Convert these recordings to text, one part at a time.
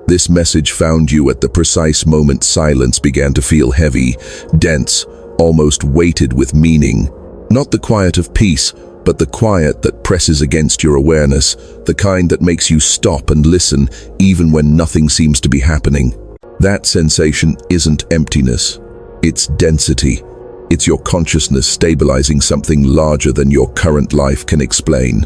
This message found you at the precise moment silence began to feel heavy, dense, almost weighted with meaning. Not the quiet of peace, but the quiet that presses against your awareness, the kind that makes you stop and listen even when nothing seems to be happening. That sensation isn't emptiness, it's density. It's your consciousness stabilizing something larger than your current life can explain.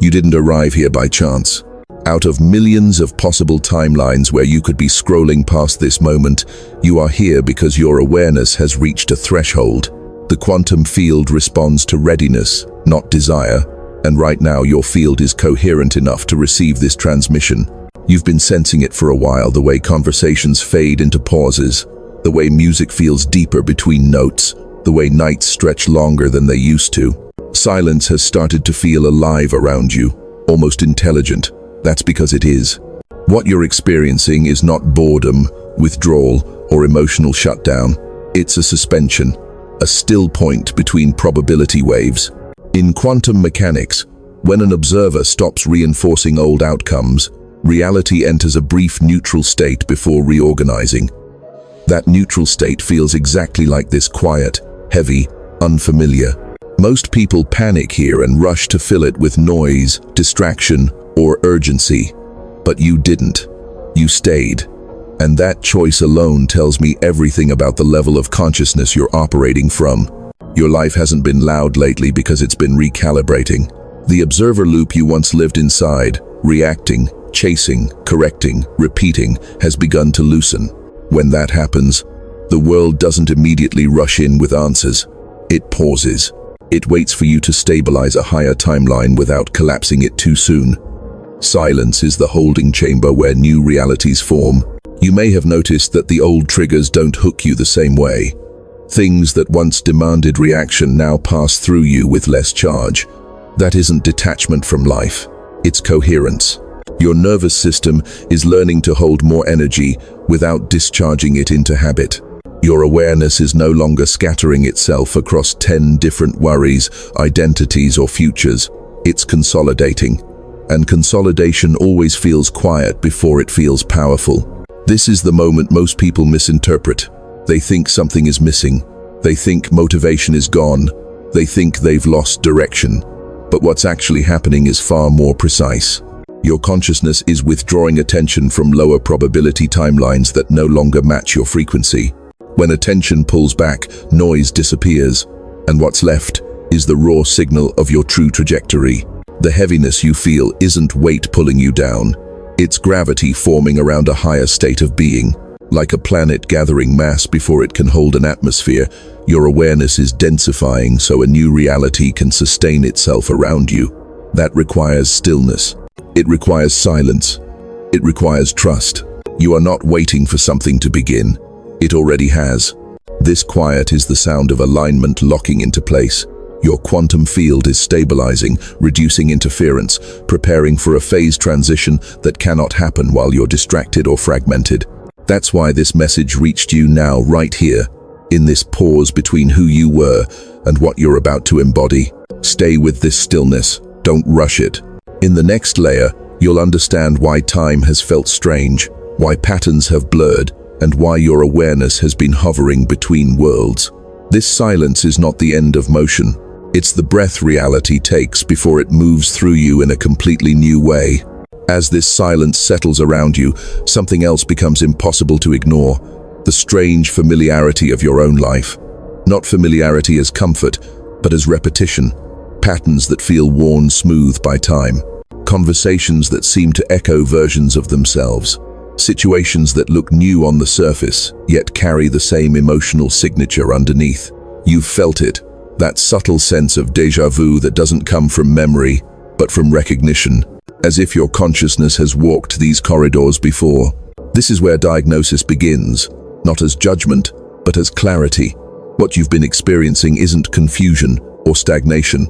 You didn't arrive here by chance. Out of millions of possible timelines where you could be scrolling past this moment, you are here because your awareness has reached a threshold. The quantum field responds to readiness, not desire, and right now your field is coherent enough to receive this transmission. You've been sensing it for a while, the way conversations fade into pauses, the way music feels deeper between notes, the way nights stretch longer than they used to. Silence has started to feel alive around you, almost intelligent. That's because it is. What you're experiencing is not boredom, withdrawal, or emotional shutdown. It's a suspension, a still point between probability waves. In quantum mechanics, when an observer stops reinforcing old outcomes, reality enters a brief neutral state before reorganizing. That neutral state feels exactly like this: quiet, heavy, unfamiliar. Most people panic here and rush to fill it with noise, distraction, or urgency. But you didn't. You stayed. And that choice alone tells me everything about the level of consciousness you're operating from. Your life hasn't been loud lately because it's been recalibrating. The observer loop you once lived inside, reacting, chasing, correcting, repeating, has begun to loosen. When that happens, the world doesn't immediately rush in with answers. It pauses. It waits for you to stabilize a higher timeline without collapsing it too soon. Silence is the holding chamber where new realities form. You may have noticed that the old triggers don't hook you the same way. Things that once demanded reaction now pass through you with less charge. That isn't detachment from life, it's coherence. Your nervous system is learning to hold more energy without discharging it into habit. Your awareness is no longer scattering itself across 10 different worries, identities, or futures. It's consolidating. And consolidation always feels quiet before it feels powerful. This is the moment most people misinterpret. They think something is missing. They think motivation is gone. They think they've lost direction. But what's actually happening is far more precise. Your consciousness is withdrawing attention from lower probability timelines that no longer match your frequency. When attention pulls back, noise disappears, and what's left is the raw signal of your true trajectory. The heaviness you feel isn't weight pulling you down. It's gravity forming around a higher state of being. Like a planet gathering mass before it can hold an atmosphere, your awareness is densifying so a new reality can sustain itself around you. That requires stillness. It requires silence. It requires trust. You are not waiting for something to begin. It already has. This quiet is the sound of alignment locking into place. Your quantum field is stabilizing, reducing interference, preparing for a phase transition that cannot happen while you're distracted or fragmented. That's why this message reached you now, right here, in this pause between who you were and what you're about to embody. Stay with this stillness. Don't rush it. In the next layer, you'll understand why time has felt strange, why patterns have blurred, and why your awareness has been hovering between worlds. This silence is not the end of motion. It's the breath reality takes before it moves through you in a completely new way. As this silence settles around you, something else becomes impossible to ignore: the strange familiarity of your own life. Not familiarity as comfort, but as repetition. Patterns that feel worn smooth by time. Conversations that seem to echo versions of themselves. Situations that look new on the surface, yet carry the same emotional signature underneath. You've felt it. That subtle sense of déjà vu that doesn't come from memory, but from recognition, as if your consciousness has walked these corridors before. This is where diagnosis begins, not as judgment, but as clarity. What you've been experiencing isn't confusion or stagnation.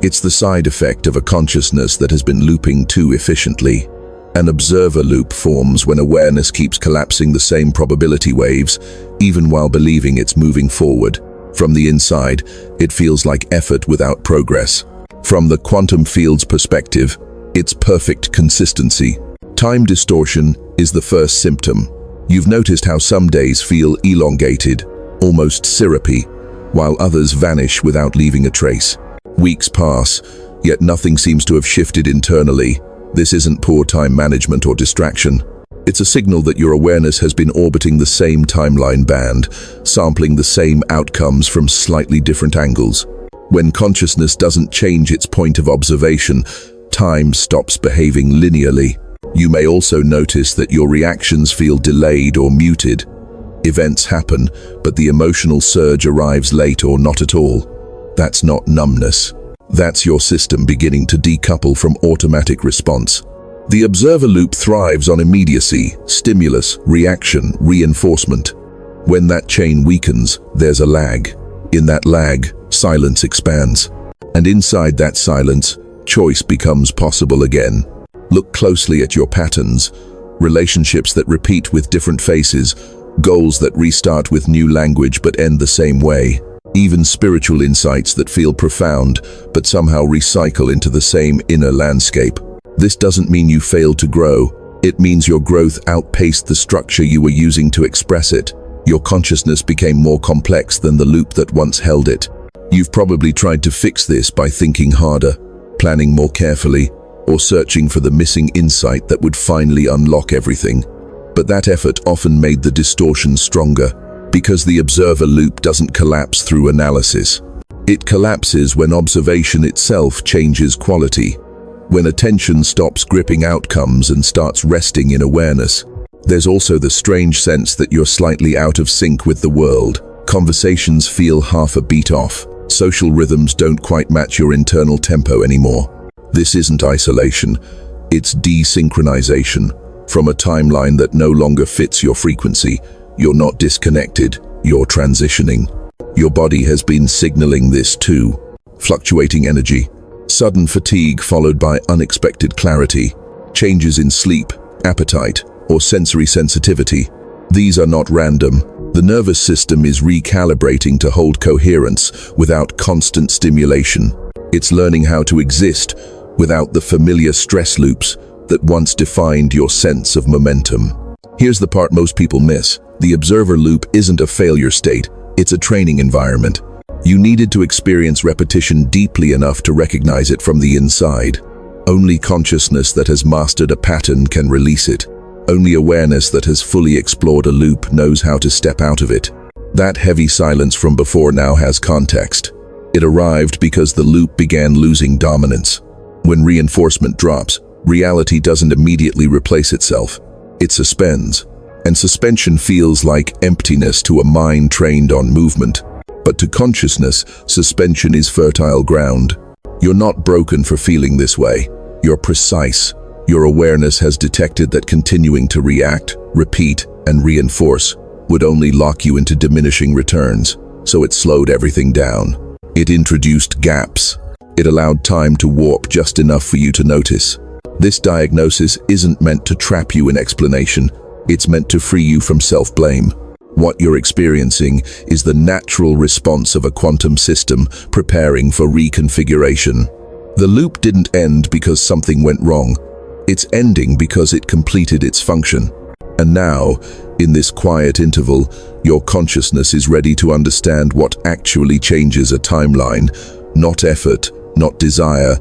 It's the side effect of a consciousness that has been looping too efficiently. An observer loop forms when awareness keeps collapsing the same probability waves, even while believing it's moving forward. From the inside, it feels like effort without progress. From the quantum field's perspective, it's perfect consistency. Time distortion is the first symptom. You've noticed how some days feel elongated, almost syrupy, while others vanish without leaving a trace. Weeks pass, yet nothing seems to have shifted internally. This isn't poor time management or distraction. It's a signal that your awareness has been orbiting the same timeline band, sampling the same outcomes from slightly different angles. When consciousness doesn't change its point of observation, time stops behaving linearly. You may also notice that your reactions feel delayed or muted. Events happen, but the emotional surge arrives late or not at all. That's not numbness. That's your system beginning to decouple from automatic response. The observer loop thrives on immediacy, stimulus, reaction, reinforcement. When that chain weakens, there's a lag. In that lag, silence expands. And inside that silence, choice becomes possible again. Look closely at your patterns, relationships that repeat with different faces, goals that restart with new language but end the same way, even spiritual insights that feel profound but somehow recycle into the same inner landscape. This doesn't mean you failed to grow. It means your growth outpaced the structure you were using to express it. Your consciousness became more complex than the loop that once held it. You've probably tried to fix this by thinking harder, planning more carefully, or searching for the missing insight that would finally unlock everything. But that effort often made the distortion stronger, because the observer loop doesn't collapse through analysis. It collapses when observation itself changes quality, when attention stops gripping outcomes and starts resting in awareness. There's also the strange sense that you're slightly out of sync with the world. Conversations feel half a beat off. Social rhythms don't quite match your internal tempo anymore. This isn't isolation, it's desynchronization. From a timeline that no longer fits your frequency, you're not disconnected, you're transitioning. Your body has been signaling this too. Fluctuating energy, sudden fatigue followed by unexpected clarity, changes in sleep, appetite, or sensory sensitivity. These are not random. The nervous system is recalibrating to hold coherence without constant stimulation. It's learning how to exist without the familiar stress loops that once defined your sense of momentum. Here's the part most people miss. The observer loop isn't a failure state, it's a training environment. You needed to experience repetition deeply enough to recognize it from the inside. Only consciousness that has mastered a pattern can release it. Only awareness that has fully explored a loop knows how to step out of it. That heavy silence from before now has context. It arrived because the loop began losing dominance. When reinforcement drops, reality doesn't immediately replace itself. It suspends. And suspension feels like emptiness to a mind trained on movement. But to consciousness, suspension is fertile ground. You're not broken for feeling this way. You're precise. Your awareness has detected that continuing to react, repeat, and reinforce would only lock you into diminishing returns, so it slowed everything down. It introduced gaps. It allowed time to warp just enough for you to notice. This diagnosis isn't meant to trap you in explanation. It's meant to free you from self-blame. What you're experiencing is the natural response of a quantum system preparing for reconfiguration. The loop didn't end because something went wrong. It's ending because it completed its function. And now, in this quiet interval, your consciousness is ready to understand what actually changes a timeline. Not effort, not desire,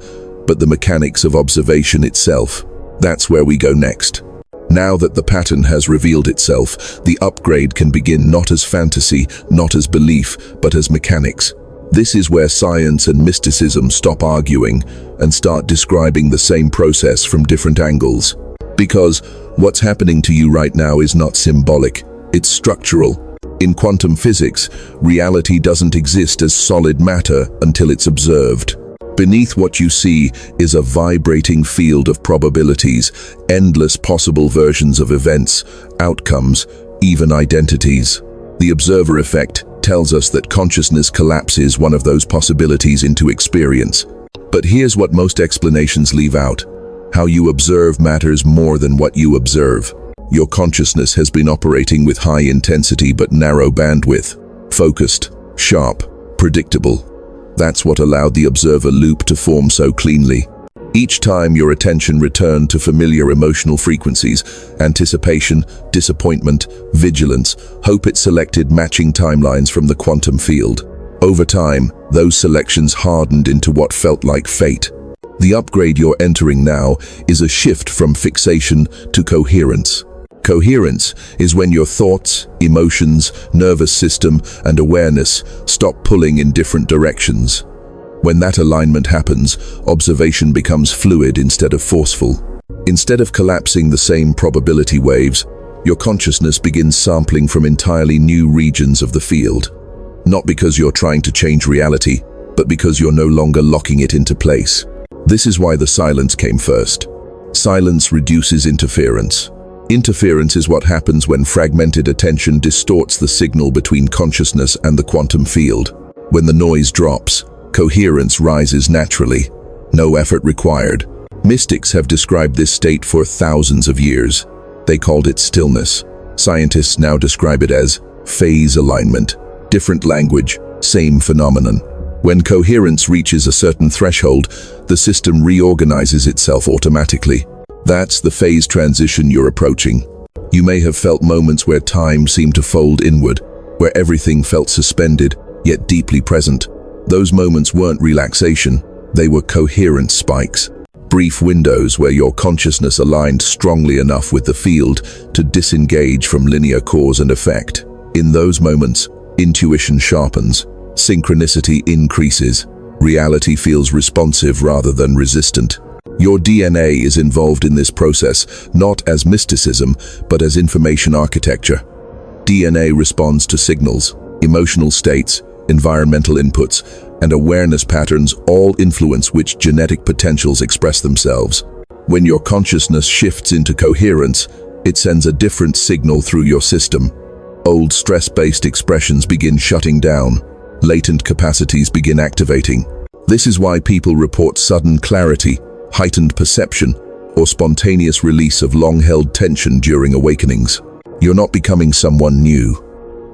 but the mechanics of observation itself. That's where we go next. Now that the pattern has revealed itself, the upgrade can begin not as fantasy, not as belief, but as mechanics. This is where science and mysticism stop arguing and start describing the same process from different angles. Because what's happening to you right now is not symbolic, it's structural. In quantum physics, reality doesn't exist as solid matter until it's observed. Beneath what you see is a vibrating field of probabilities, endless possible versions of events, outcomes, even identities. The observer effect tells us that consciousness collapses one of those possibilities into experience. But here's what most explanations leave out. How you observe matters more than what you observe. Your consciousness has been operating with high intensity but narrow bandwidth. Focused, sharp, predictable. That's what allowed the observer loop to form so cleanly. Each time your attention returned to familiar emotional frequencies, anticipation, disappointment, vigilance, hope, it selected matching timelines from the quantum field. Over time, those selections hardened into what felt like fate. The upgrade you're entering now is a shift from fixation to coherence. Coherence is when your thoughts, emotions, nervous system, and awareness stop pulling in different directions. When that alignment happens, observation becomes fluid instead of forceful. Instead of collapsing the same probability waves, your consciousness begins sampling from entirely new regions of the field. Not because you're trying to change reality, but because you're no longer locking it into place. This is why the silence came first. Silence reduces interference. Interference is what happens when fragmented attention distorts the signal between consciousness and the quantum field. When the noise drops, coherence rises naturally. No effort required. Mystics have described this state for thousands of years. They called it stillness. Scientists now describe it as phase alignment. Different language, same phenomenon. When coherence reaches a certain threshold, the system reorganizes itself automatically. That's the phase transition you're approaching. You may have felt moments where time seemed to fold inward, where everything felt suspended, yet deeply present. Those moments weren't relaxation, they were coherence spikes. Brief windows where your consciousness aligned strongly enough with the field to disengage from linear cause and effect. In those moments, intuition sharpens, synchronicity increases, reality feels responsive rather than resistant. Your DNA is involved in this process, not as mysticism, but as information architecture. DNA responds to signals, emotional states, environmental inputs, and awareness patterns all influence which genetic potentials express themselves. When your consciousness shifts into coherence, it sends a different signal through your system. Old stress-based expressions begin shutting down. Latent capacities begin activating. This is why people report sudden clarity, heightened perception, or spontaneous release of long-held tension during awakenings. You're not becoming someone new.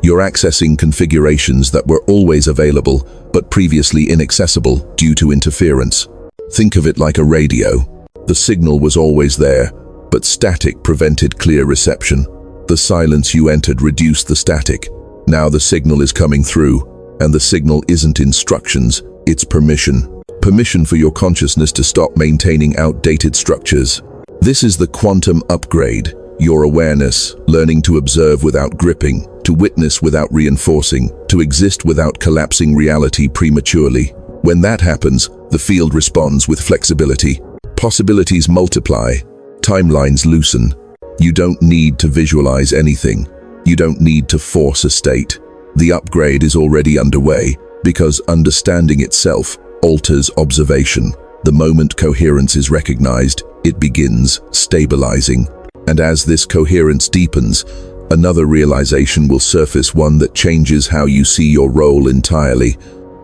You're accessing configurations that were always available, but previously inaccessible due to interference. Think of it like a radio. The signal was always there, but static prevented clear reception. The silence you entered reduced the static. Now the signal is coming through, and the signal isn't instructions, it's permission. Permission for your consciousness to stop maintaining outdated structures. This is the quantum upgrade. Your awareness, learning to observe without gripping, to witness without reinforcing, to exist without collapsing reality prematurely. When that happens, the field responds with flexibility. Possibilities multiply, timelines loosen. You don't need to visualize anything. You don't need to force a state. The upgrade is already underway because understanding itself alters observation. The moment coherence is recognized, it begins stabilizing. And as this coherence deepens, another realization will surface, one that changes how you see your role entirely.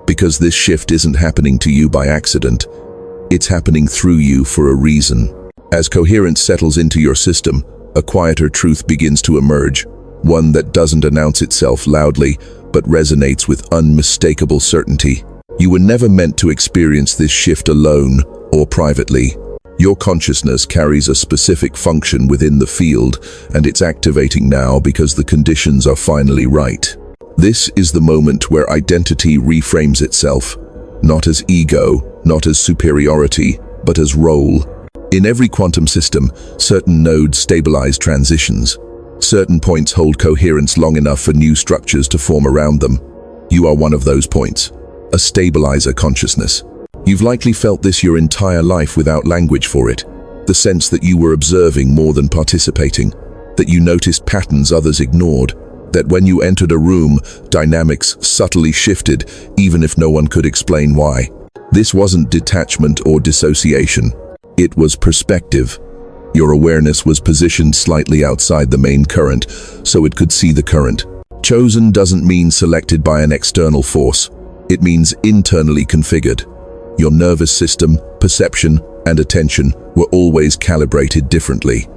Because this shift isn't happening to you by accident. It's happening through you for a reason. As coherence settles into your system, a quieter truth begins to emerge, one that doesn't announce itself loudly, but resonates with unmistakable certainty. You were never meant to experience this shift alone or privately. Your consciousness carries a specific function within the field, and it's activating now because the conditions are finally right. This is the moment where identity reframes itself, not as ego, not as superiority, but as role. In every quantum system, certain nodes stabilize transitions. Certain points hold coherence long enough for new structures to form around them. You are one of those points, a stabilizer consciousness. You've likely felt this your entire life without language for it. The sense that you were observing more than participating, that you noticed patterns others ignored, that when you entered a room, dynamics subtly shifted, even if no one could explain why. This wasn't detachment or dissociation. It was perspective. Your awareness was positioned slightly outside the main current, so it could see the current. Chosen doesn't mean selected by an external force. It means internally configured. Your nervous system, perception, and attention were always calibrated differently.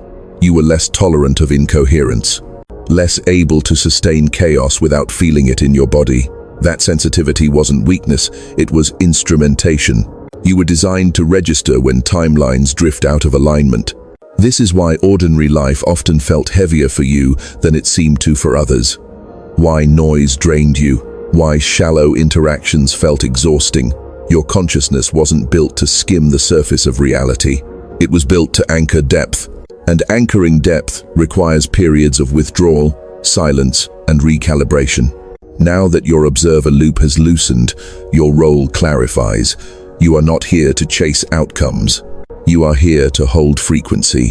You were less tolerant of incoherence, less able to sustain chaos without feeling it in your body. That sensitivity wasn't weakness, it was instrumentation. You were designed to register when timelines drift out of alignment. This is why ordinary life often felt heavier for you than it seemed to for others. Why noise drained you. Why shallow interactions felt exhausting. Your consciousness wasn't built to skim the surface of reality. It was built to anchor depth. And anchoring depth requires periods of withdrawal, silence, and recalibration. Now that your observer loop has loosened, your role clarifies. You are not here to chase outcomes. You are here to hold frequency.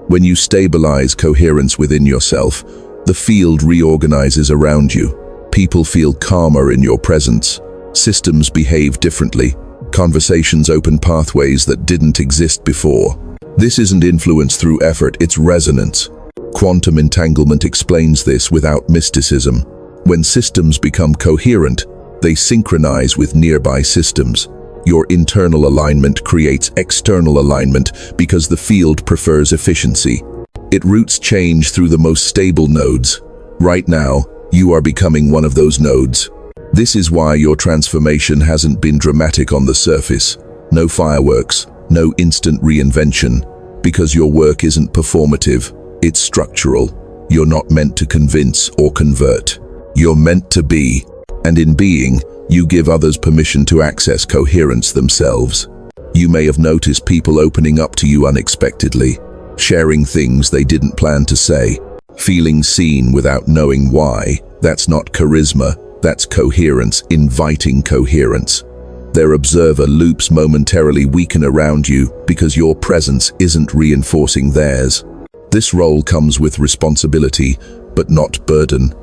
When you stabilize coherence within yourself, the field reorganizes around you. People feel calmer in your presence. Systems behave differently. Conversations open pathways that didn't exist before. This isn't influence through effort, it's resonance. Quantum entanglement explains this without mysticism. When systems become coherent, they synchronize with nearby systems. Your internal alignment creates external alignment because the field prefers efficiency. It routes change through the most stable nodes. Right now, you are becoming one of those nodes. This is why your transformation hasn't been dramatic on the surface. No fireworks, no instant reinvention, because your work isn't performative, it's structural. You're not meant to convince or convert. You're meant to be, and in being, you give others permission to access coherence themselves. You may have noticed people opening up to you unexpectedly, sharing things they didn't plan to say, feeling seen without knowing why. That's not charisma, that's coherence, inviting coherence. Their observer loops momentarily weaken around you because your presence isn't reinforcing theirs. This role comes with responsibility, but not burden.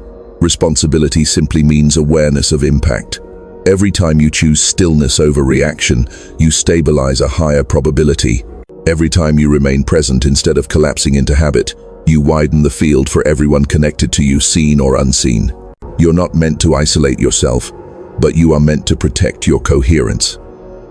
Responsibility simply means awareness of impact. Every time you choose stillness over reaction, you stabilize a higher probability. Every time you remain present instead of collapsing into habit, you widen the field for everyone connected to you, seen or unseen. You're not meant to isolate yourself, but you are meant to protect your coherence.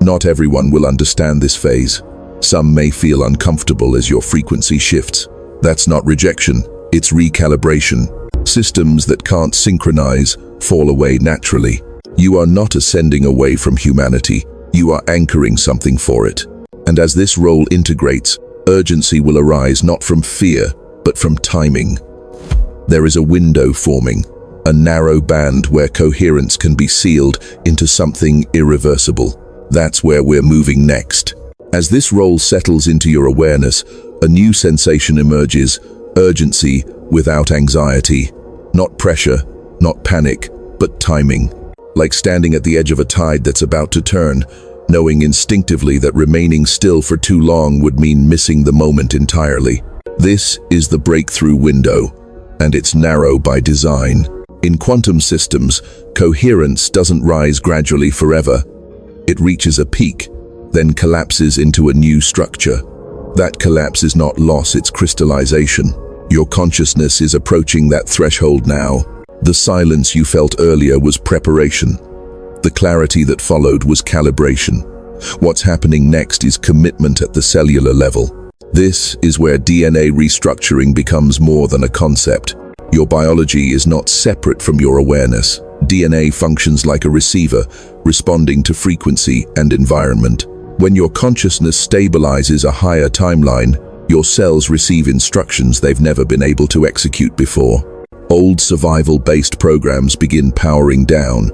Not everyone will understand this phase. Some may feel uncomfortable as your frequency shifts. That's not rejection, it's recalibration. Systems that can't synchronize fall away naturally. You are not ascending away from humanity, you are anchoring something for it. And as this role integrates, urgency will arise not from fear, but from timing. There is a window forming, a narrow band where coherence can be sealed into something irreversible. That's where we're moving next. As this role settles into your awareness, a new sensation emerges, urgency without anxiety. Not pressure, not panic, but timing. Like standing at the edge of a tide that's about to turn, knowing instinctively that remaining still for too long would mean missing the moment entirely. This is the breakthrough window, and it's narrow by design. In quantum systems, coherence doesn't rise gradually forever. It reaches a peak, then collapses into a new structure. That collapse is not loss, it's crystallization. Your consciousness is approaching that threshold now. The silence you felt earlier was preparation. The clarity that followed was calibration. What's happening next is commitment at the cellular level. This is where DNA restructuring becomes more than a concept. Your biology is not separate from your awareness. DNA functions like a receiver, responding to frequency and environment. When your consciousness stabilizes a higher timeline, your cells receive instructions they've never been able to execute before. Old survival-based programs begin powering down.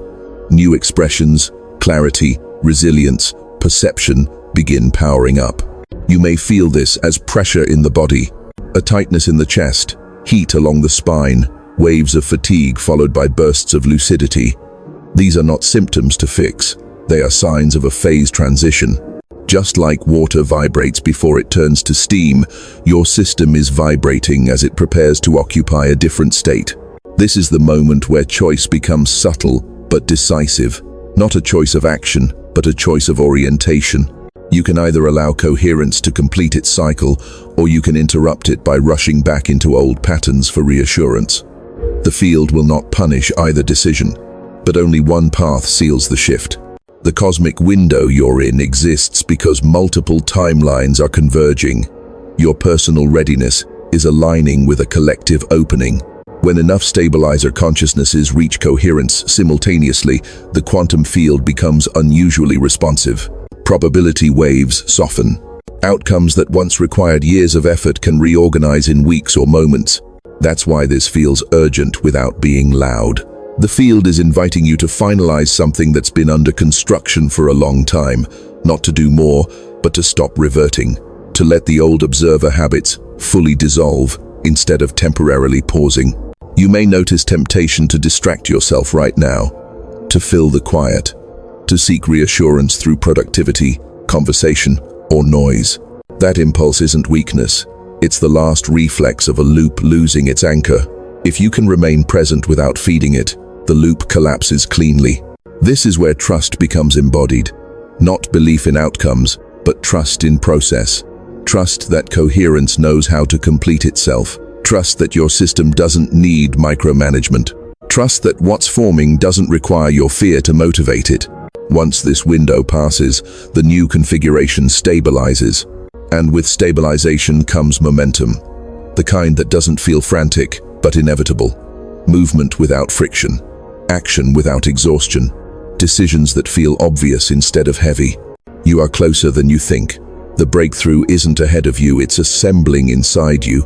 New expressions, clarity, resilience, perception begin powering up. You may feel this as pressure in the body, a tightness in the chest, heat along the spine, waves of fatigue followed by bursts of lucidity. These are not symptoms to fix. They are signs of a phase transition. Just like water vibrates before it turns to steam, your system is vibrating as it prepares to occupy a different state. This is the moment where choice becomes subtle but decisive. Not a choice of action, but a choice of orientation. You can either allow coherence to complete its cycle, or you can interrupt it by rushing back into old patterns for reassurance. The field will not punish either decision, but only one path seals the shift. The cosmic window you're in exists because multiple timelines are converging. Your personal readiness is aligning with a collective opening. When enough stabilizer consciousnesses reach coherence simultaneously, the quantum field becomes unusually responsive. Probability waves soften. Outcomes that once required years of effort can reorganize in weeks or moments. That's why this feels urgent without being loud. The field is inviting you to finalize something that's been under construction for a long time, not to do more, but to stop reverting, to let the old observer habits fully dissolve instead of temporarily pausing. You may notice temptation to distract yourself right now, to fill the quiet, to seek reassurance through productivity, conversation, or noise. That impulse isn't weakness. It's the last reflex of a loop losing its anchor. If you can remain present without feeding it, the loop collapses cleanly. This is where trust becomes embodied. Not belief in outcomes, but trust in process. Trust that coherence knows how to complete itself. Trust that your system doesn't need micromanagement. Trust that what's forming doesn't require your fear to motivate it. Once this window passes, the new configuration stabilizes. And with stabilization comes momentum. The kind that doesn't feel frantic, but inevitable. Movement without friction. Action without exhaustion. Decisions that feel obvious instead of heavy. You are closer than you think. The breakthrough isn't ahead of you, it's assembling inside you.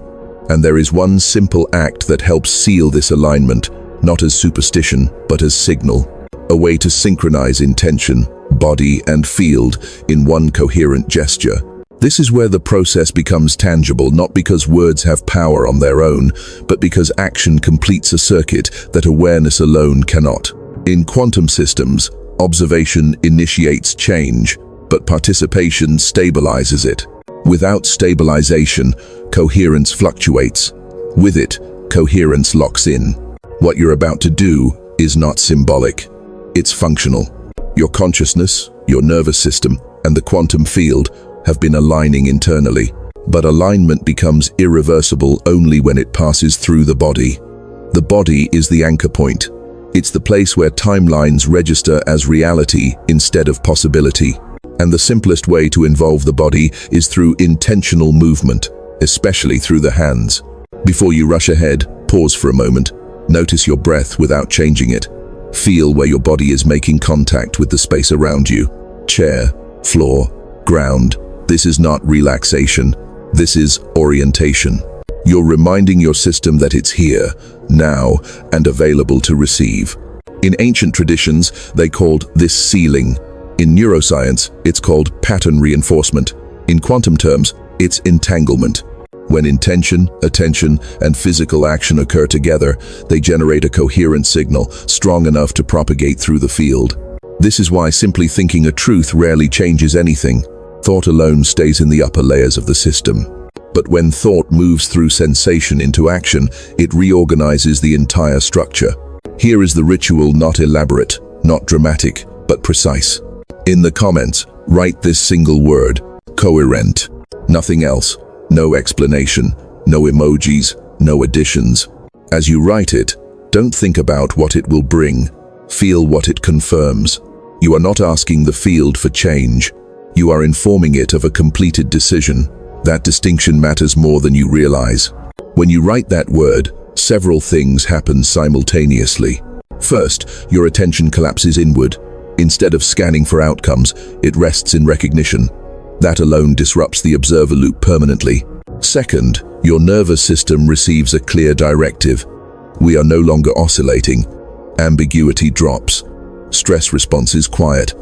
And there is one simple act that helps seal this alignment, not as superstition, but as signal. A way to synchronize intention, body, and field in one coherent gesture. This is where the process becomes tangible, not because words have power on their own, but because action completes a circuit that awareness alone cannot. In quantum systems, observation initiates change, but participation stabilizes it. Without stabilization, coherence fluctuates. With it, coherence locks in. What you're about to do is not symbolic. It's functional. Your consciousness, your nervous system, and the quantum field have been aligning internally. But alignment becomes irreversible only when it passes through the body. The body is the anchor point. It's the place where timelines register as reality instead of possibility. And the simplest way to involve the body is through intentional movement, especially through the hands. Before you rush ahead, pause for a moment. Notice your breath without changing it. Feel where your body is making contact with the space around you. Chair, floor, ground. This is not relaxation. This is orientation. You're reminding your system that it's here, now, and available to receive. In ancient traditions, they called this sealing. In neuroscience, it's called pattern reinforcement. In quantum terms, it's entanglement. When intention, attention, and physical action occur together, they generate a coherent signal strong enough to propagate through the field. This is why simply thinking a truth rarely changes anything. Thought alone stays in the upper layers of the system. But when thought moves through sensation into action, it reorganizes the entire structure. Here is the ritual, not elaborate, not dramatic, but precise. In the comments, write this single word, coherent. Nothing else. No explanation, no emojis, no additions. As you write it, don't think about what it will bring. Feel what it confirms. You are not asking the field for change. You are informing it of a completed decision. That distinction matters more than you realize. When you write that word, several things happen simultaneously. First, your attention collapses inward. Instead of scanning for outcomes, it rests in recognition. That alone disrupts the observer loop permanently. Second, your nervous system receives a clear directive. We are no longer oscillating. Ambiguity drops. Stress response is quiet.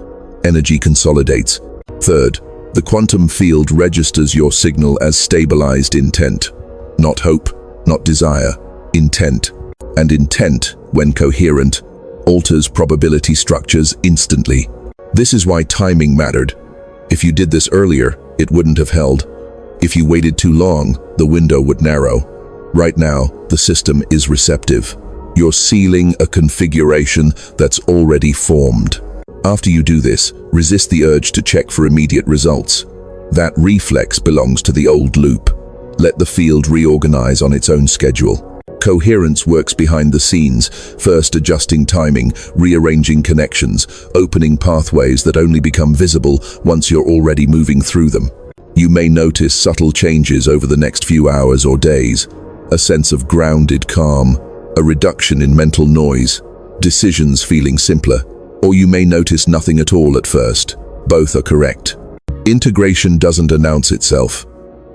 Energy consolidates. Third, the quantum field registers your signal as stabilized intent. Not hope, not desire, intent. And intent, when coherent, alters probability structures instantly. This is why timing mattered. If you did this earlier, it wouldn't have held. If you waited too long, the window would narrow. Right now, the system is receptive. You're sealing a configuration that's already formed. After you do this, resist the urge to check for immediate results. That reflex belongs to the old loop. Let the field reorganize on its own schedule. Coherence works behind the scenes, first adjusting timing, rearranging connections, opening pathways that only become visible once you're already moving through them. You may notice subtle changes over the next few hours or days. A sense of grounded calm, a reduction in mental noise, decisions feeling simpler. Or you may notice nothing at all at first. Both are correct. Integration doesn't announce itself.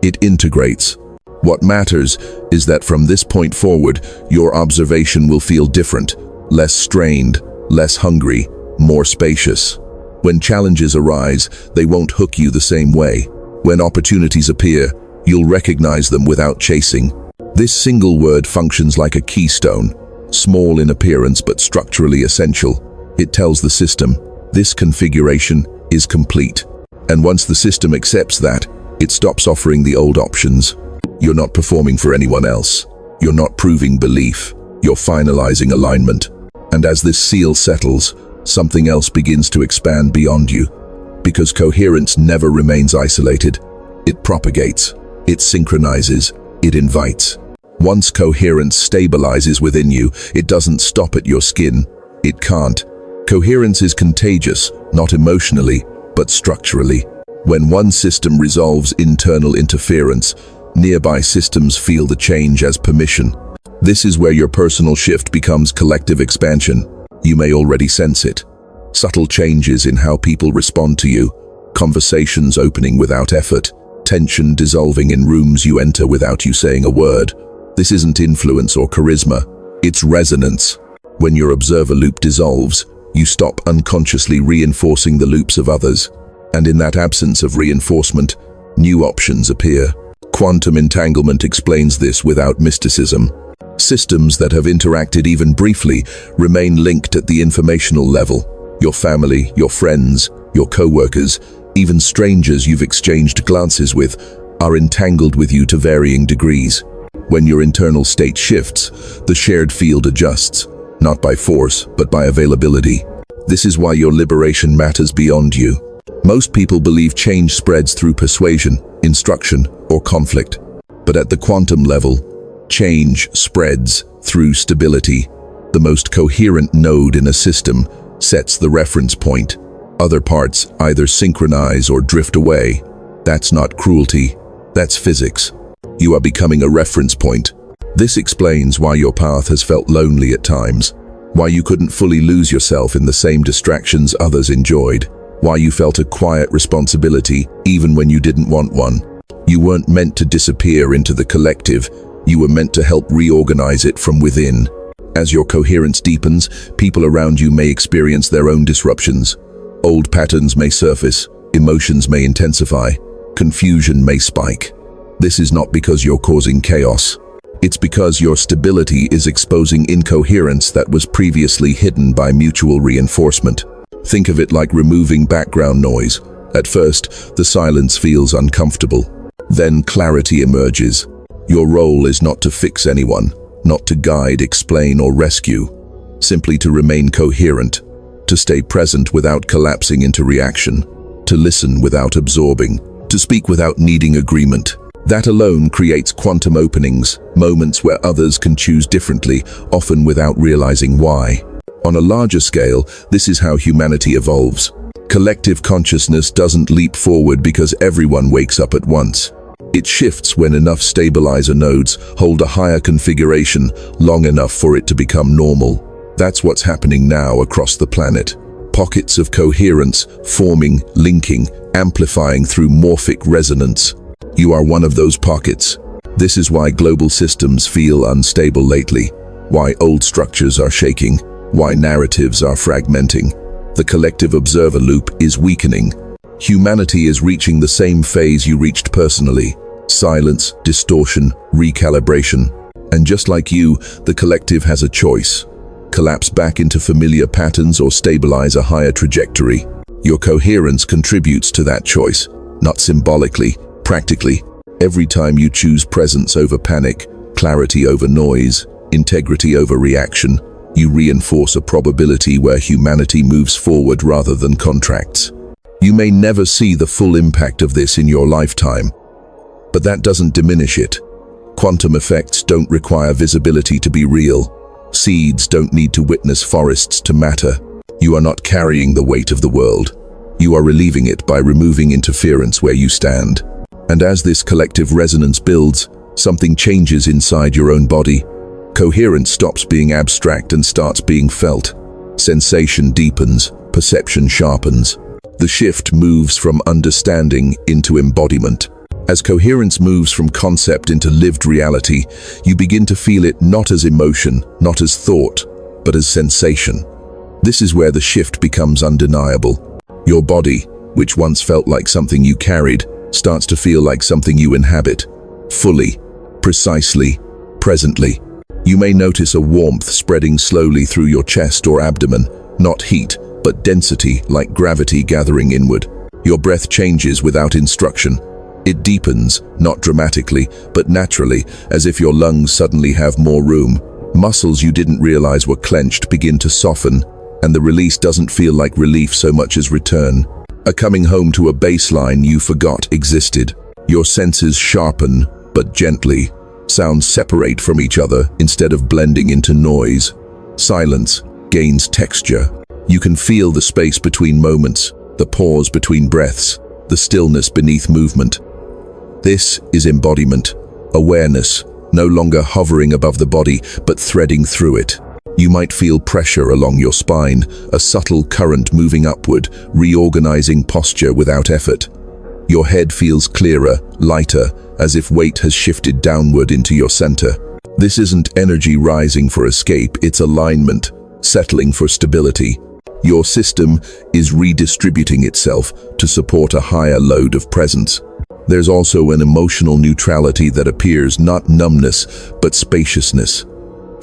It integrates. What matters is that from this point forward, your observation will feel different, less strained, less hungry, more spacious. When challenges arise, they won't hook you the same way. When opportunities appear, you'll recognize them without chasing. This single word functions like a keystone, small in appearance but structurally essential. It tells the system, this configuration is complete. And once the system accepts that, it stops offering the old options. You're not performing for anyone else. You're not proving belief. You're finalizing alignment. And as this seal settles, something else begins to expand beyond you. Because coherence never remains isolated. It propagates. It synchronizes. It invites. Once coherence stabilizes within you, it doesn't stop at your skin. It can't. Coherence is contagious, not emotionally, but structurally. When one system resolves internal interference, nearby systems feel the change as permission. This is where your personal shift becomes collective expansion. You may already sense it. Subtle changes in how people respond to you, conversations opening without effort, tension dissolving in rooms you enter without you saying a word. This isn't influence or charisma, it's resonance. When your observer loop dissolves, you stop unconsciously reinforcing the loops of others. And in that absence of reinforcement, new options appear. Quantum entanglement explains this without mysticism. Systems that have interacted even briefly remain linked at the informational level. Your family, your friends, your co-workers, even strangers you've exchanged glances with, are entangled with you to varying degrees. When your internal state shifts, the shared field adjusts, not by force, but by availability. This is why your liberation matters beyond you. Most people believe change spreads through persuasion, instruction, or conflict. But at the quantum level, change spreads through stability. The most coherent node in a system sets the reference point. Other parts either synchronize or drift away. That's not cruelty, that's physics. You are becoming a reference point. This explains why your path has felt lonely at times, why you couldn't fully lose yourself in the same distractions others enjoyed, why you felt a quiet responsibility even when you didn't want one. You weren't meant to disappear into the collective, you were meant to help reorganize it from within. As your coherence deepens, people around you may experience their own disruptions. Old patterns may surface, emotions may intensify, confusion may spike. This is not because you're causing chaos. It's because your stability is exposing incoherence that was previously hidden by mutual reinforcement. Think of it like removing background noise. At first, the silence feels uncomfortable. Then clarity emerges. Your role is not to fix anyone, not to guide, explain, or rescue. Simply to remain coherent, to stay present without collapsing into reaction, to listen without absorbing, to speak without needing agreement. That alone creates quantum openings, moments where others can choose differently, often without realizing why. On a larger scale, this is how humanity evolves. Collective consciousness doesn't leap forward because everyone wakes up at once. It shifts when enough stabilizer nodes hold a higher configuration long enough for it to become normal. That's what's happening now across the planet. Pockets of coherence forming, linking, amplifying through morphic resonance. You are one of those pockets. This is why global systems feel unstable lately, why old structures are shaking, why narratives are fragmenting. The collective observer loop is weakening. Humanity is reaching the same phase you reached personally. Silence, distortion, recalibration. And just like you, the collective has a choice. Collapse back into familiar patterns or stabilize a higher trajectory. Your coherence contributes to that choice, not symbolically, practically. Every time you choose presence over panic, clarity over noise, integrity over reaction, you reinforce a probability where humanity moves forward rather than contracts. You may never see the full impact of this in your lifetime, but that doesn't diminish it. Quantum effects don't require visibility to be real. Seeds don't need to witness forests to matter. You are not carrying the weight of the world. You are relieving it by removing interference where you stand. And as this collective resonance builds, something changes inside your own body. Coherence stops being abstract and starts being felt. Sensation deepens, perception sharpens. The shift moves from understanding into embodiment. As coherence moves from concept into lived reality, you begin to feel it not as emotion, not as thought, but as sensation. This is where the shift becomes undeniable. Your body, which once felt like something you carried, starts to feel like something you inhabit, fully, precisely, presently. You may notice a warmth spreading slowly through your chest or abdomen, not heat, but density, like gravity gathering inward. Your breath changes without instruction. It deepens, not dramatically, but naturally, as if your lungs suddenly have more room. Muscles you didn't realize were clenched begin to soften, and the release doesn't feel like relief so much as return. A coming home to a baseline you forgot existed. Your senses sharpen, but gently. Sounds separate from each other instead of blending into noise. Silence gains texture. You can feel the space between moments, the pause between breaths, the stillness beneath movement. This is embodiment, awareness, no longer hovering above the body, but threading through it. You might feel pressure along your spine, a subtle current moving upward, reorganizing posture without effort. Your head feels clearer, lighter, as if weight has shifted downward into your center. This isn't energy rising for escape, it's alignment, settling for stability. Your system is redistributing itself to support a higher load of presence. There's also an emotional neutrality that appears, not numbness, but spaciousness.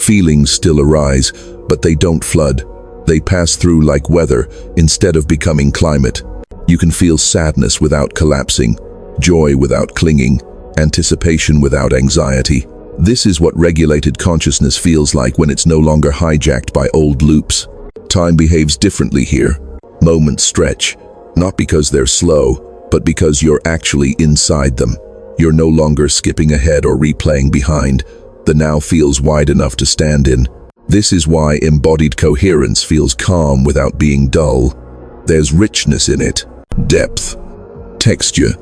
Feelings still arise, but they don't flood. They pass through like weather instead of becoming climate. You can feel sadness without collapsing, joy without clinging, anticipation without anxiety. This is what regulated consciousness feels like when it's no longer hijacked by old loops. Time behaves differently here. Moments stretch, not because they're slow, but because you're actually inside them. You're no longer skipping ahead or replaying behind. The now feels wide enough to stand in. This is why embodied coherence feels calm without being dull. There's richness in it, depth, texture.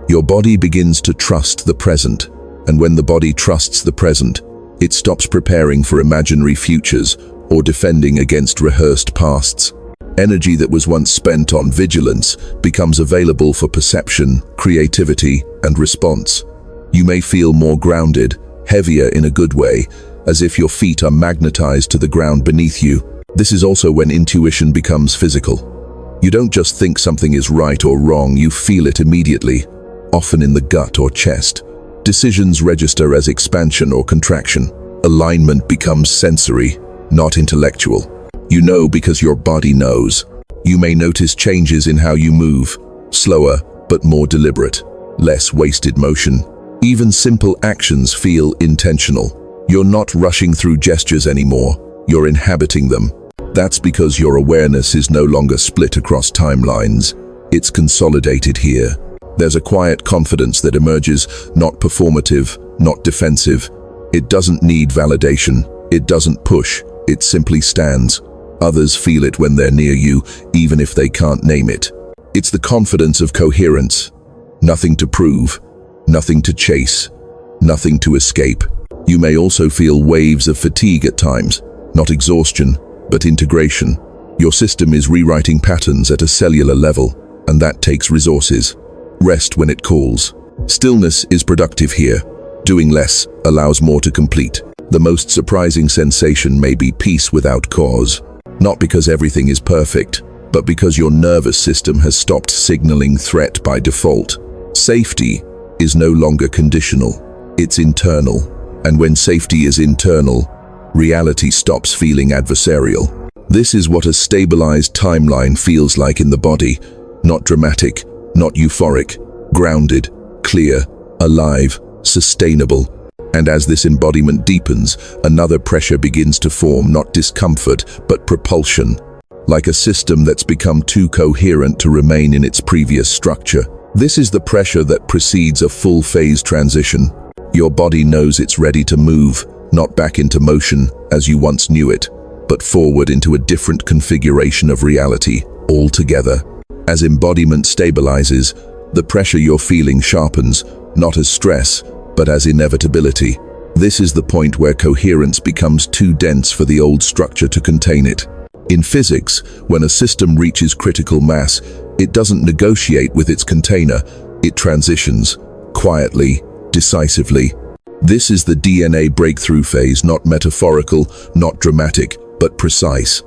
Your body begins to trust the present, and when the body trusts the present, it stops preparing for imaginary futures or defending against rehearsed pasts. Energy that was once spent on vigilance becomes available for perception, creativity, and response. You may feel more grounded, heavier in a good way, as if your feet are magnetized to the ground beneath you. This is also when intuition becomes physical. You don't just think something is right or wrong, you feel it immediately, often in the gut or chest. Decisions register as expansion or contraction. Alignment becomes sensory, not intellectual. You know because your body knows. You may notice changes in how you move, slower but more deliberate, less wasted motion. Even simple actions feel intentional. You're not rushing through gestures anymore, you're inhabiting them. That's because your awareness is no longer split across timelines. It's consolidated here. There's a quiet confidence that emerges, not performative, not defensive. It doesn't need validation. It doesn't push. It simply stands. Others feel it when they're near you, even if they can't name it. It's the confidence of coherence. Nothing to prove, nothing to chase, nothing to escape. You may also feel waves of fatigue at times, not exhaustion, but integration. Your system is rewriting patterns at a cellular level, and that takes resources. Rest when it calls. Stillness is productive here. Doing less allows more to complete. The most surprising sensation may be peace without cause. Not because everything is perfect, but because your nervous system has stopped signaling threat by default. Safety is no longer conditional. It's internal. And when safety is internal, reality stops feeling adversarial. This is what a stabilized timeline feels like in the body. Not dramatic, not euphoric, grounded, clear, alive, sustainable. And as this embodiment deepens, another pressure begins to form, not discomfort, but propulsion. Like a system that's become too coherent to remain in its previous structure. This is the pressure that precedes a full phase transition. Your body knows it's ready to move, not back into motion as you once knew it, but forward into a different configuration of reality altogether. As embodiment stabilizes, the pressure you're feeling sharpens, not as stress, but as inevitability. This is the point where coherence becomes too dense for the old structure to contain it. In physics, when a system reaches critical mass, It doesn't negotiate with its container, it transitions, quietly, decisively. This is the DNA breakthrough phase, not metaphorical, not dramatic, but precise.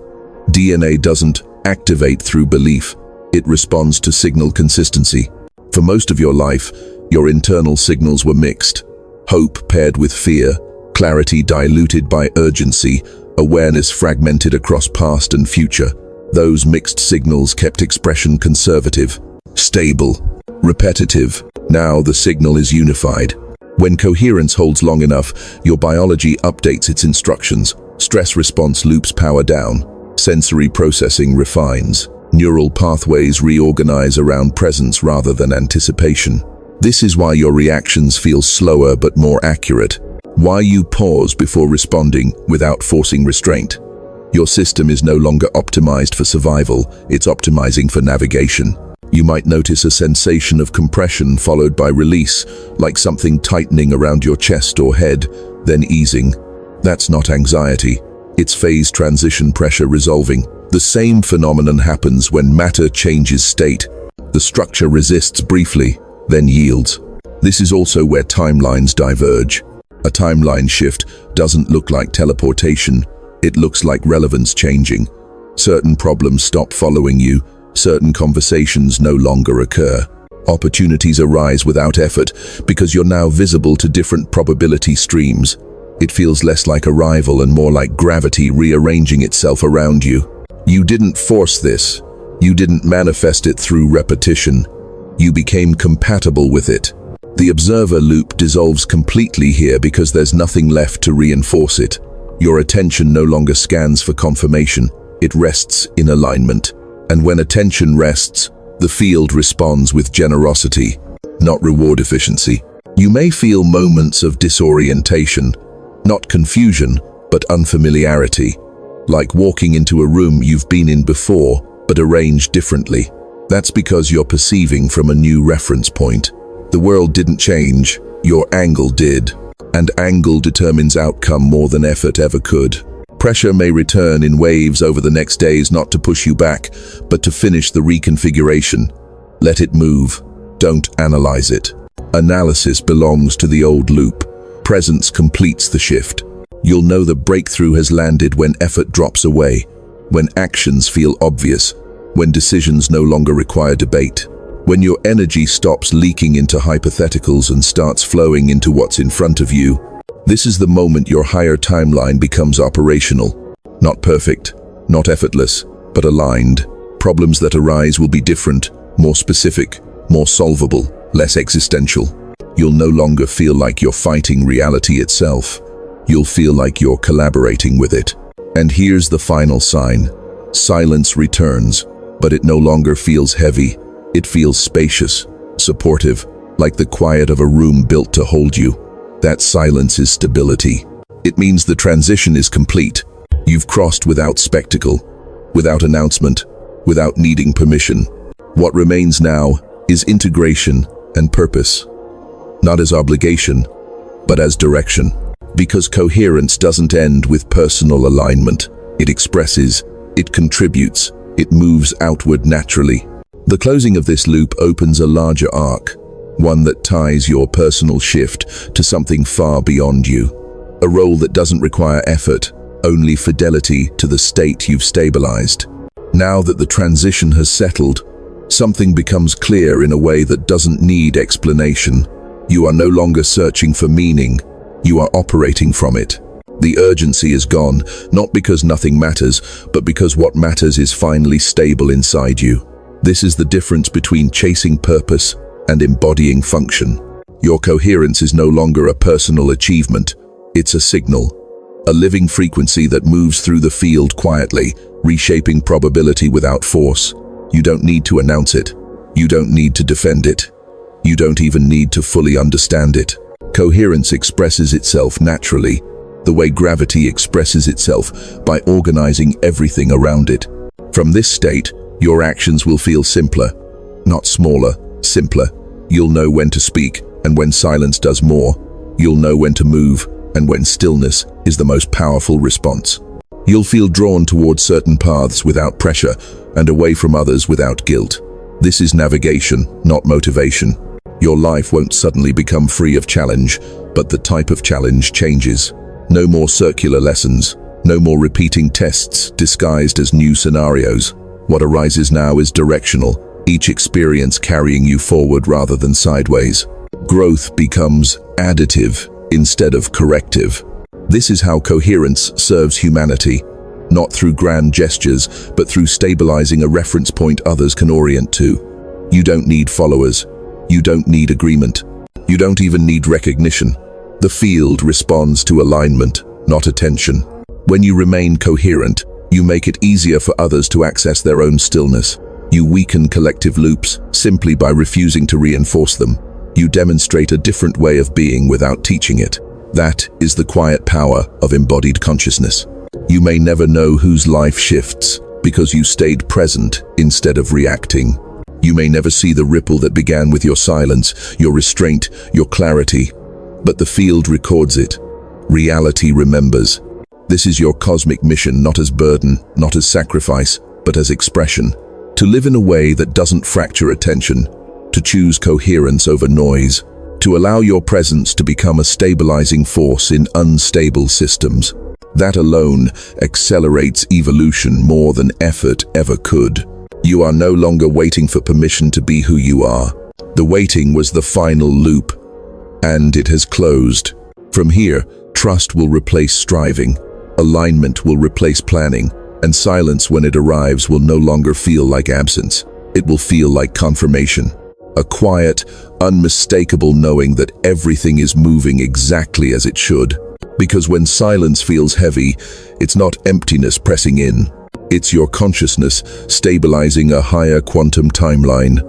DNA doesn't activate through belief, it responds to signal consistency. For most of your life, your internal signals were mixed. Hope paired with fear, clarity diluted by urgency, awareness fragmented across past and future. Those mixed signals kept expression conservative, stable, repetitive. Now the signal is unified. When coherence holds long enough, your biology updates its instructions. Stress response loops power down. Sensory processing refines. Neural pathways reorganize around presence rather than anticipation. This is why your reactions feel slower but more accurate. Why you pause before responding without forcing restraint. Your system is no longer optimized for survival, it's optimizing for navigation. You might notice a sensation of compression followed by release, like something tightening around your chest or head, then easing. That's not anxiety. It's phase transition pressure resolving. The same phenomenon happens when matter changes state. The structure resists briefly, then yields. This is also where timelines diverge. A timeline shift doesn't look like teleportation, it looks like relevance changing. Certain problems stop following you, certain conversations no longer occur. Opportunities arise without effort because you're now visible to different probability streams. It feels less like arrival and more like gravity rearranging itself around you. You didn't force this. You didn't manifest it through repetition. You became compatible with it. The observer loop dissolves completely here because there's nothing left to reinforce it. Your attention no longer scans for confirmation. It rests in alignment. And when attention rests, the field responds with generosity, not reward efficiency. You may feel moments of disorientation, not confusion, but unfamiliarity, like walking into a room you've been in before, but arranged differently. That's because you're perceiving from a new reference point. The world didn't change, your angle did, and angle determines outcome more than effort ever could. Pressure may return in waves over the next days, not to push you back, but to finish the reconfiguration. Let it move. Don't analyze it. Analysis belongs to the old loop. Presence completes the shift. You'll know the breakthrough has landed when effort drops away, when actions feel obvious, when decisions no longer require debate, when your energy stops leaking into hypotheticals and starts flowing into what's in front of you. This is the moment your higher timeline becomes operational. Not perfect, not effortless, but aligned. Problems that arise will be different, more specific, more solvable, less existential. You'll no longer feel like you're fighting reality itself. You'll feel like you're collaborating with it. And here's the final sign. Silence returns, but it no longer feels heavy. It feels spacious, supportive, like the quiet of a room built to hold you. That silence is stability. It means the transition is complete. You've crossed without spectacle, without announcement, without needing permission. What remains now is integration and purpose. Not as obligation, but as direction. Because coherence doesn't end with personal alignment. It expresses, it contributes, it moves outward naturally. The closing of this loop opens a larger arc, one that ties your personal shift to something far beyond you. A role that doesn't require effort, only fidelity to the state you've stabilized. Now that the transition has settled, something becomes clear in a way that doesn't need explanation. You are no longer searching for meaning, you are operating from it. The urgency is gone, not because nothing matters, but because what matters is finally stable inside you. This is the difference between chasing purpose and embodying function. Your coherence is no longer a personal achievement, it's a signal, a living frequency that moves through the field quietly, reshaping probability without force. You don't need to announce it. You don't need to defend it. You don't even need to fully understand it. Coherence expresses itself naturally, the way gravity expresses itself by organizing everything around it. From this state, your actions will feel simpler, not smaller, simpler. You'll know when to speak, and when silence does more. You'll know when to move, and when stillness is the most powerful response. You'll feel drawn towards certain paths without pressure, and away from others without guilt. This is navigation, not motivation. Your life won't suddenly become free of challenge, but the type of challenge changes. No more circular lessons, no more repeating tests disguised as new scenarios. What arises now is directional, each experience carrying you forward rather than sideways. Growth becomes additive instead of corrective. This is how coherence serves humanity, not through grand gestures, but through stabilizing a reference point others can orient to. You don't need followers. You don't need agreement. You don't even need recognition. The field responds to alignment, not attention. When you remain coherent, you make it easier for others to access their own stillness. You weaken collective loops simply by refusing to reinforce them. You demonstrate a different way of being without teaching it. That is the quiet power of embodied consciousness. You may never know whose life shifts because you stayed present instead of reacting. You may never see the ripple that began with your silence, your restraint, your clarity, but the field records it. Reality remembers. This is your cosmic mission, not as burden, not as sacrifice, but as expression. To live in a way that doesn't fracture attention, to choose coherence over noise, to allow your presence to become a stabilizing force in unstable systems. That alone accelerates evolution more than effort ever could. You are no longer waiting for permission to be who you are. The waiting was the final loop, and it has closed. From here, trust will replace striving, alignment will replace planning, and silence when it arrives will no longer feel like absence. It will feel like confirmation. A quiet, unmistakable knowing that everything is moving exactly as it should. Because when silence feels heavy, it's not emptiness pressing in. It's your consciousness stabilizing a higher quantum timeline.